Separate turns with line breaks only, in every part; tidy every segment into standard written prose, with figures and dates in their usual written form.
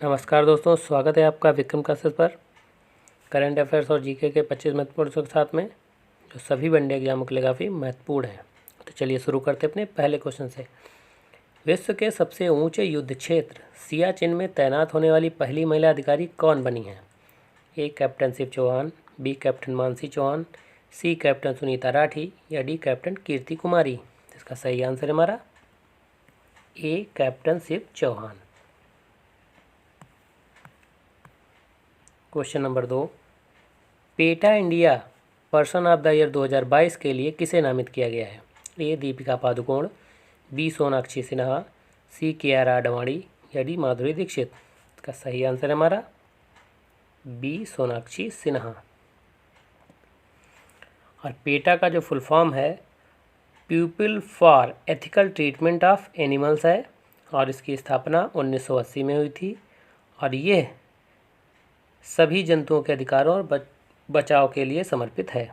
नमस्कार दोस्तों, स्वागत है आपका विक्रम क्लासेस पर। करंट अफेयर्स और जीके के 25 महत्वपूर्ण के साथ में जो सभी वनडे एग्जामों के लिए काफ़ी महत्वपूर्ण है। तो चलिए शुरू करते हैं अपने पहले क्वेश्चन से। विश्व के सबसे ऊंचे युद्ध क्षेत्र सियाचिन में तैनात होने वाली पहली महिला अधिकारी कौन बनी है? A captain Shiv Chauhan, B captain Mansi Chauhan, C captain Sunita Rathi या डी कैप्टन कीर्ति कुमारी। इसका सही आंसर है हमारा A captain Shiv Chauhan. Question number 2, PETA India person of the year 2022 के लिए किसे नामित किया गया है? A Deepika Padukone, B Sonakshi Sinha, C Kiara Advani या डी माधुरी दीक्षित। इसका सही आंसर है हमारा बी सोनाक्षी सिन्हा। और पेटा का जो फुल फॉर्म है people for ethical treatment of animals है और इसकी स्थापना 1980 में हुई थी और ये सभी जंतुओं के अधिकारों और बचाव के लिए समर्पित है।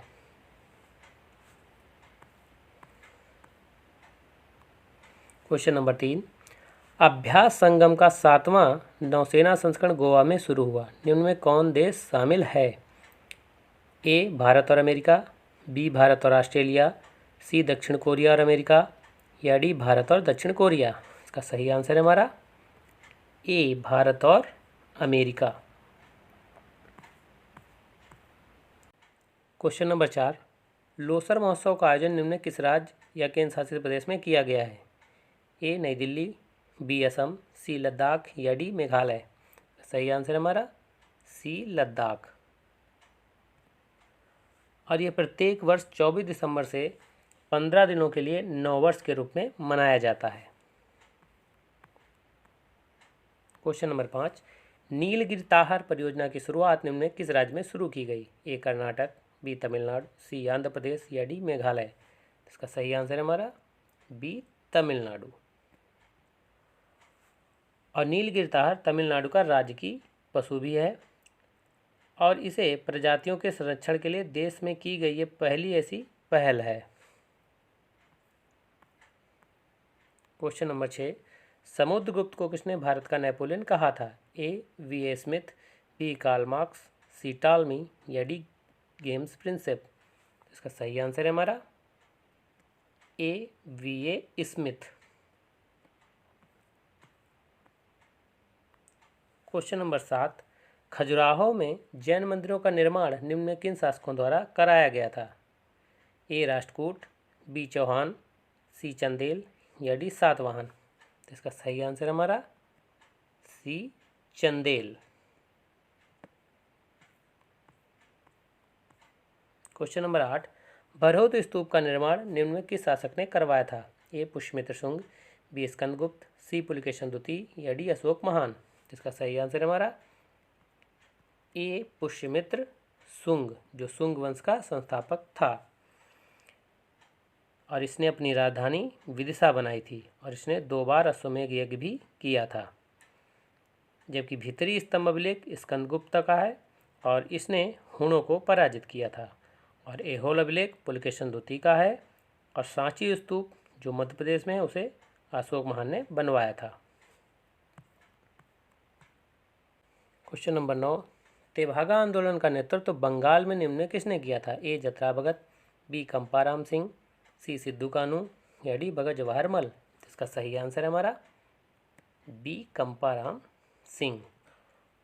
क्वेश्चन नंबर 3, अभ्यास संगम का 7वां नौसेना संस्करण गोवा में शुरू हुआ। निम्न में कौन देश शामिल है? ए भारत और अमेरिका, बी भारत और ऑस्ट्रेलिया, सी दक्षिण कोरिया और अमेरिका या डी भारत और दक्षिण कोरिया। इसका सही आंसर है हमारा ए भारत और अमेरिका। क्वेश्चन नंबर 4, लोसर महोत्सव का आयोजन निम्न में किस राज्य या केंद्र शासित प्रदेश में किया गया है? ए नई दिल्ली, बी असम, सी लद्दाख या डी मेघालय। सही आंसर है हमारा सी लद्दाख। और ये प्रत्येक वर्ष 24 दिसंबर से 15 दिनों के लिए नववर्ष के रूप में मनाया जाता है। क्वेश्चन नंबर 5, नीलगिरी ताहर परियोजना की शुरुआत निम्न में किस राज्य में शुरू की गई? ए कर्नाटक, बी तमिलनाडु, सी आंध्र प्रदेश या डी मेघालय। इसका सही आंसर है हमारा बी तमिलनाडु। और नीलगिरी ताहर तमिलनाडु का राजकीय पशु भी है और इसे प्रजातियों के संरक्षण के लिए देश में की गई ये पहली ऐसी पहल है। क्वेश्चन नंबर 6, समुद्रगुप्त को किसने भारत का नेपोलियन कहा था? A V A. Smith, B Karl Marx, C Ptolemy या डी जेम्स प्रिंसेप। इसका सही आंसर है हमारा A V A. Smith. Question number 7, Khajuraho में जैन मंदिरों का निर्माण निम्न में किन शासकों द्वारा कराया गया था? ए राष्ट्रकूट, बी चौहान, सी चंदेल या डी सातवाहन। इसका सही आंसर हमारा सी चंदेल। क्वेश्चन नंबर 8, बरहौत स्तूप का निर्माण निम्न में किस शासक ने करवाया था? ए पुष्यमित्र शुंग, बी स्कंदगुप्त, सी पुलकेशन द्वितीय या डी अशोक महान। इसका सही आंसर हमारा ए पुष्यमित्र शुंग, जो शुंग वंश का संस्थापक था और इसने अपनी राजधानी विदिशा बनाई थी और इसने 2 बार अश्वमेध यज्ञ भी किया था। जबकि भीतरी स्तंभ अभिलेख स्कंदगुप्त का है और इसने हुणों को पराजित किया था और ऐहोल अभिलेख पुलकेशन द्वितीय का है और सांची स्तूप जो मध्य प्रदेश में है उसे अशोक महान ने बनवाया था। क्वेश्चन नंबर 9, तेभागा आंदोलन का नेतृत्व बंगाल में निम्न में किसने किया था? ए जतरा भगत, बी कंपाराम सिंह, सी सिद्धू कानू या डी भगत जवाहर मल। इसका सही आंसर है हमारा बी कंपाराम सिंह।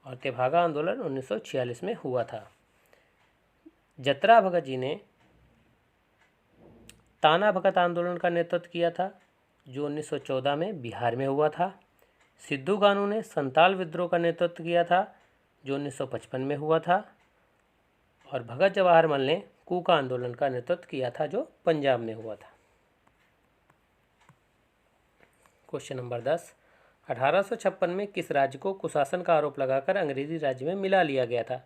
और तेभागा आंदोलन 1946 में हुआ था। जतरा भगत जी ने ताना भगत आंदोलन का नेतृत्व किया था जो 1914 में बिहार में हुआ था। सिद्धू कानू ने संताल विद्रोह का नेतृत्व किया था जो 1955 में हुआ था और भगत जवाहर मल ने कूका आंदोलन का नेतृत्व किया था जो पंजाब में हुआ था। क्वेश्चन नंबर 10, 1856 में किस राज्य को कुशासन का आरोप लगाकर अंग्रेजी राज्य में मिला लिया गया था?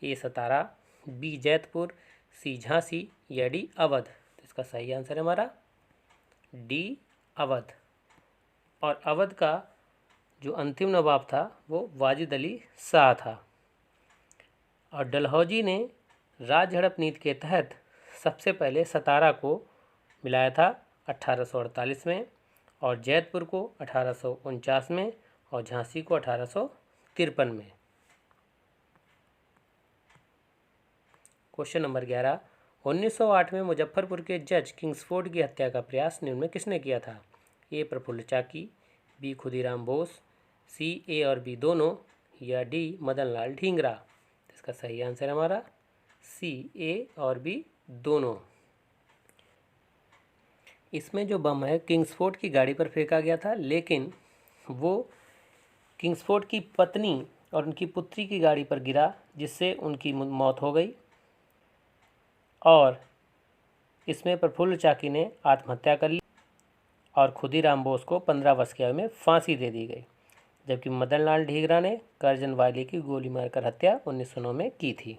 ए सतारा, बी जैतपुर, सी झांसी या डी अवध। इसका सही आंसर है हमारा डी अवध। और अवध का जो अंतिम नवाब था वो वाजिद अली शाह था। और डलहौजी ने राज्य हड़प नीति के तहत सबसे पहले सतारा को मिलाया था 1848 में और जैतपुर को 1849 में और झांसी को 1853 1953 में। क्वेश्चन नंबर 11, 1908 में मुजफ्फरपुर के जज किंग्सफोर्ड की हत्या का प्रयास निम्न में किसने किया था? ए प्रफुल्ल चाकी, बी खुदीराम बोस, सी ए और बी दोनों, या डी मदनलाल ढींगरा। इसका सही आंसर है हमारा सी, ए और बी दोनों। इसमें जो बम है किंग्सफोर्ड की गाड़ी पर फेंका गया था, लेकिन वो किंग्सफोर्ड की पत्नी और उनकी पुत्री की गाड़ी पर गिरा, जिससे उनकी मौत हो गई। और इसमें प्रफुल्ल चाकी ने आत्महत्या कर ली और खुदीराम बोस को 15 वर्ष की आयु में फांसी दे दी गई, जबकि मदनलाल ढींगरा ने करजन वायली की गोली मारकर हत्या 1909 में की थी।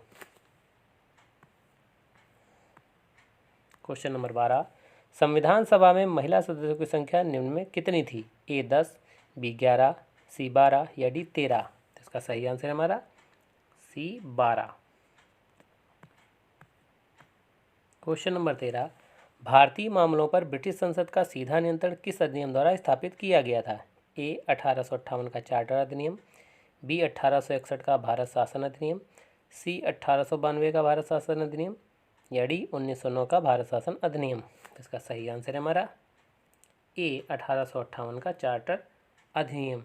क्वेश्चन नंबर 12, संविधान सभा में महिला सदस्यों की संख्या निम्न में कितनी थी? ए 10, बी 11, सी 12 या डी 13। इसका सही आंसर है हमारा सी 12। क्वेश्चन नंबर 13, भारतीय मामलों पर ब्रिटिश संसद का सीधा नियंत्रण किस अधिनियम द्वारा स्थापित किया गया था? ए 1858 का चार्टर अधिनियम, बी 1861 का भारत शासन अधिनियम, सी 1892 का भारत शासन अधिनियम, या डी 1909 का भारत शासन अधिनियम। इसका सही आंसर है हमारा ए 1858 का चार्टर अधिनियम।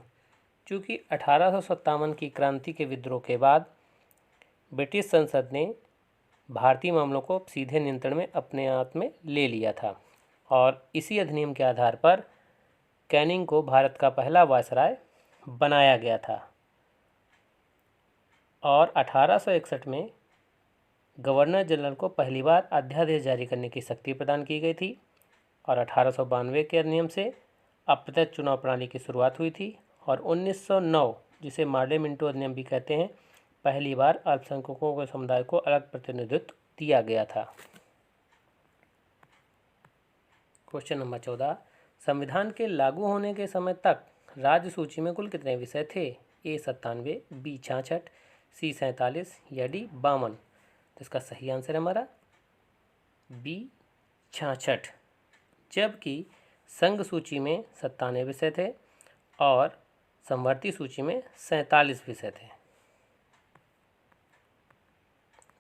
चूँकि 1857 की क्रांति के विद्रोह के बाद ब्रिटिश संसद ने भारतीय मामलों को सीधे नियंत्रण में अपने हाथ में ले लिया था, और इसी अधिनियम के आधार पर कैनिंग को भारत का पहला वायसराय बनाया गया था। और 1861 में गवर्नर जनरल को पहली बार अध्यादेश जारी करने की शक्ति प्रदान की गई थी, और 1892 के अधिनियम से अप्रत्यक्ष चुनाव प्रणाली की शुरुआत हुई थी, और 1909, जिसे मार्ले मिंटो अधिनियम भी कहते हैं, पहली बार अल्पसंख्यकों के समुदाय को अलग प्रतिनिधित्व दिया गया था। क्वेश्चन नंबर 14, संविधान के लागू होने के समय तक राज्य सूची में कुल कितने विषय थे? ए 97, बी 66, सी 47 या डी 52। तो इसका सही आंसर है हमारा बी 66, जबकि संघ सूची में 97 विषय थे और समवर्ती सूची में 47 विषय थे।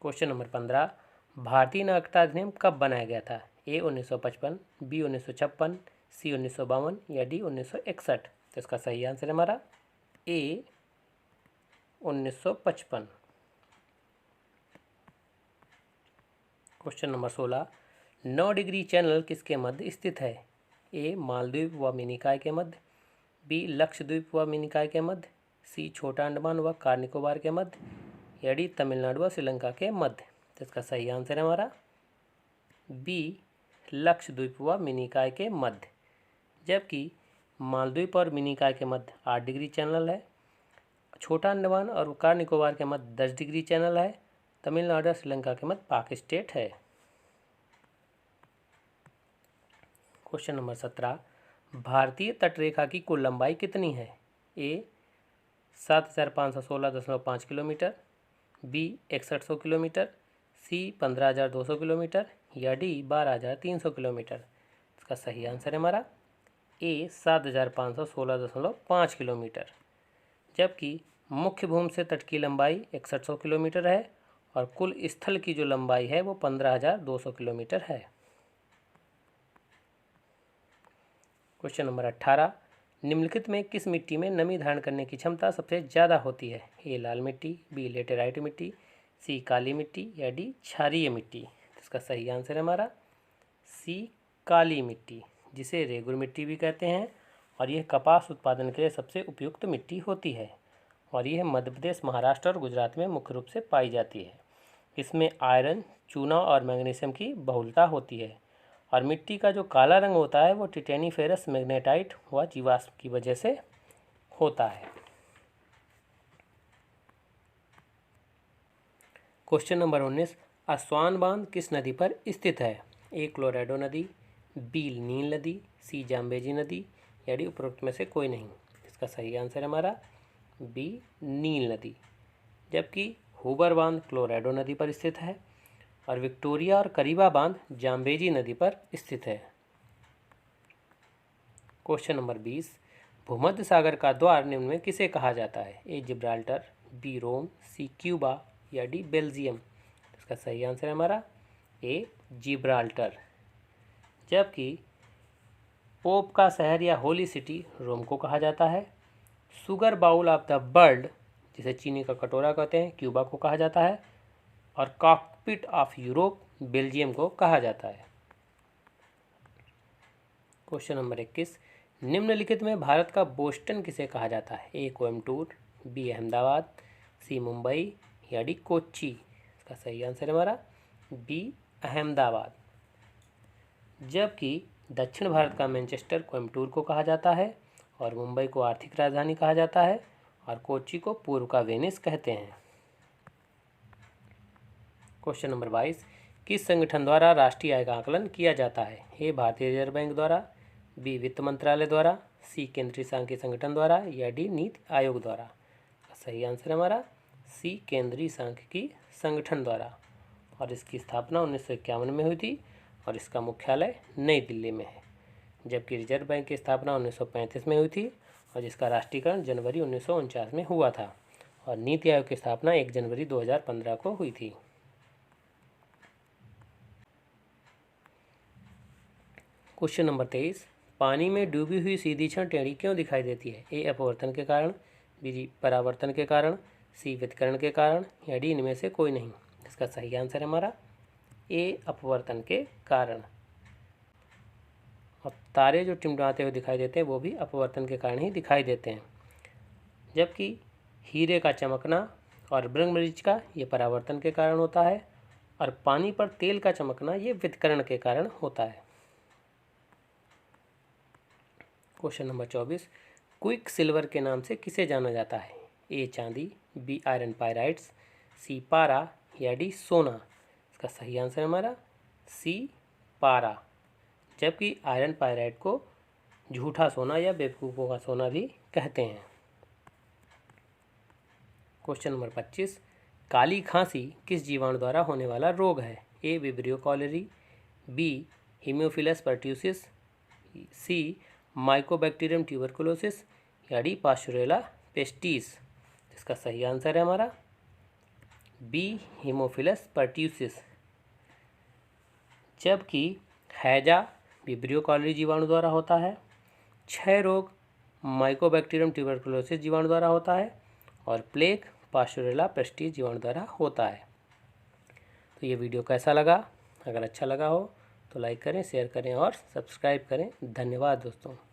क्वेश्चन नंबर 15, भारतीय नागरिकता अधिनियम कब बनाया गया था? ए 1955, बी 1956, सी 1952 या डी 1961। तो इसका सही आंसर है हमारा ए 1955। क्वेश्चन नंबर 16, 9 डिग्री चैनल किसके मध्य स्थित है? ए मालदीव व मिनिकॉय के मध्य, बी लक्षद्वीप व मिनिकॉय के मध्य, सी छोटा अंडमान व कार निकोबार के मध्य, या डी तमिलनाडु व श्रीलंका के मध्य। तो इसका सही आंसर है हमारा बी लक्षद्वीप व मिनिकॉय के मध्य, जबकि मालदीव और मिनिकॉय के मध्य 8 डिग्री चैनल है, छोटा अंडमान और कार निकोबार के मध्य 10 डिग्री चैनल है, तमिलनाडु और श्रीलंका के मध्य पाक स्टेट है। क्वेश्चन नंबर 17, भारतीय तटरेखा की कुल लंबाई कितनी है? ए 7516.5 किलोमीटर, बी 6100 किलोमीटर, सी 15200 किलोमीटर या डी 12300 किलोमीटर। इसका सही आंसर है हमारा ए 7516.5 किलोमीटर, जबकि मुख्य भूमि से तट की लंबाई 6100 किलोमीटर है और कुल स्थल की जो लंबाई है वो 15200 किलोमीटर है। क्वेश्चन नंबर 18, निम्नलिखित में किस मिट्टी में नमी धारण करने की क्षमता सबसे ज़्यादा होती है? ए लाल मिट्टी, बी लेटेराइट मिट्टी, सी काली मिट्टी या डी क्षारीय मिट्टी। इसका सही आंसर है हमारा सी काली मिट्टी, जिसे रेगुर मिट्टी भी कहते हैं, और यह कपास उत्पादन के लिए सबसे उपयुक्त मिट्टी होती है, और यह मध्य प्रदेश, महाराष्ट्र और गुजरात में मुख्य रूप से पाई जाती है। इसमें आयरन, चूना और मैग्नीशियम की बहुलता होती है, और मिट्टी का जो काला रंग होता है वो टिटेनीफेरस मैग्नेटाइट व जीवाश्म की वजह से होता है। क्वेश्चन नंबर 19, अस्वान बांध किस नदी पर स्थित है? ए क्लोराडो नदी, बी नील नदी, सी जाम्बेजी नदी या डी उपरोक्त में से कोई नहीं। इसका सही आंसर है हमारा बी नील नदी, जबकि हुबर बांध क्लोराडो नदी पर स्थित है और विक्टोरिया और करीबा बांध जाम्बेजी नदी पर स्थित है। क्वेश्चन नंबर 20, भूमध्य सागर का द्वार निम्न में किसे कहा जाता है? ए जिब्राल्टर, बी रोम, सी क्यूबा या डी बेल्जियम। इसका सही आंसर है हमारा ए जिब्राल्टर। जबकि पोप का शहर या होली सिटी रोम को कहा जाता है। Sugar bowl of the world, जिसे चीनी का कटोरा कहते हैं, क्यूबा को कहा जाता है। और कॉकपिट ऑफ यूरोप बेल्जियम को कहा जाता है। क्वेश्चन नंबर 21, निम्नलिखित में भारत का बोस्टन किसे कहा जाता है? ए कोयम्बटूर, बी अहमदाबाद, सी मुंबई या डी कोच्चि। इसका सही आंसर है हमारा बी अहमदाबाद। जबकि दक्षिण भारत का मैनचेस्टर कोयम्बटूर को कहा जाता है और मुंबई को आर्थिक राजधानी कहा जाता है और कोच्चि को पूर्व का वेनिस कहते हैं। क्वेश्चन नंबर 22, किस संगठन द्वारा राष्ट्रीय आय का आकलन किया जाता है? ए भारतीय रिजर्व बैंक द्वारा, बी वित्त मंत्रालय द्वारा, सी केंद्रीय सांख्यिकी संगठन द्वारा या डी नीति आयोग द्वारा। सही आंसर है हमारा सी केंद्रीय सांख्यिकी संगठन द्वारा। और इसकी स्थापना 1951 में हुई थी और इसका मुख्यालय नई दिल्ली में है। जबकि रिजर्व बैंक की स्थापना 1935 में हुई थी और जिसका राष्ट्रीयकरण जनवरी 1949 में हुआ था। और नीति आयोग की स्थापना 1 जनवरी 2015 को हुई थी। क्वेश्चन नंबर 23, पानी में डूबी हुई सीधी छड़ टेढ़ी क्यों दिखाई देती है? ए अपवर्तन के कारण, बी परावर्तन के कारण, सी वितरण के कारण या डी इनमें से कोई नहीं। इसका सही आंसर है हमारा ए अपवर्तन के कारण। अब तारे जो टिमटिमाते हुए दिखाई देते हैं वो भी अपवर्तन के कारण ही दिखाई देते हैं। जबकि हीरे का चमकना और ब्रह्ममरीच का ये परावर्तन के कारण होता है और पानी पर तेल का चमकना ये वितरण के कारण होता है। क्वेश्चन नंबर 24, क्विक सिल्वर के नाम से किसे जाना जाता है? ए चांदी, बी आयरन पायराइट्स, सी पारा या डी सोना। इसका सही आंसर है हमारा सी पारा। जबकि आयरन पायराइट को झूठा सोना या बेवकूफ़ों का सोना भी कहते हैं। क्वेश्चन नंबर 25, काली खांसी किस जीवाणु द्वारा होने वाला रोग है? A Vibrio cholerae, B Haemophilus pertussis, C Mycobacterium tuberculosis या डी पास्चुरेला पेस्टिस। इसका सही आंसर है हमारा बी हीमोफिलस परट्यूसिस। जबकि हैजा विब्रियो कॉलेरी जीवाणु द्वारा होता है, क्षय रोग माइकोबैक्टीरियम ट्यूबरकुलोसिस जीवाणु द्वारा होता है और प्लेग पास्चुरेला पेस्टिस जीवाणु द्वारा होता है। तो ये वीडियो कैसा लगा? अगर अच्छा लगा हो तो लाइक करें, शेयर करें और सब्सक्राइब करें। धन्यवाद दोस्तों।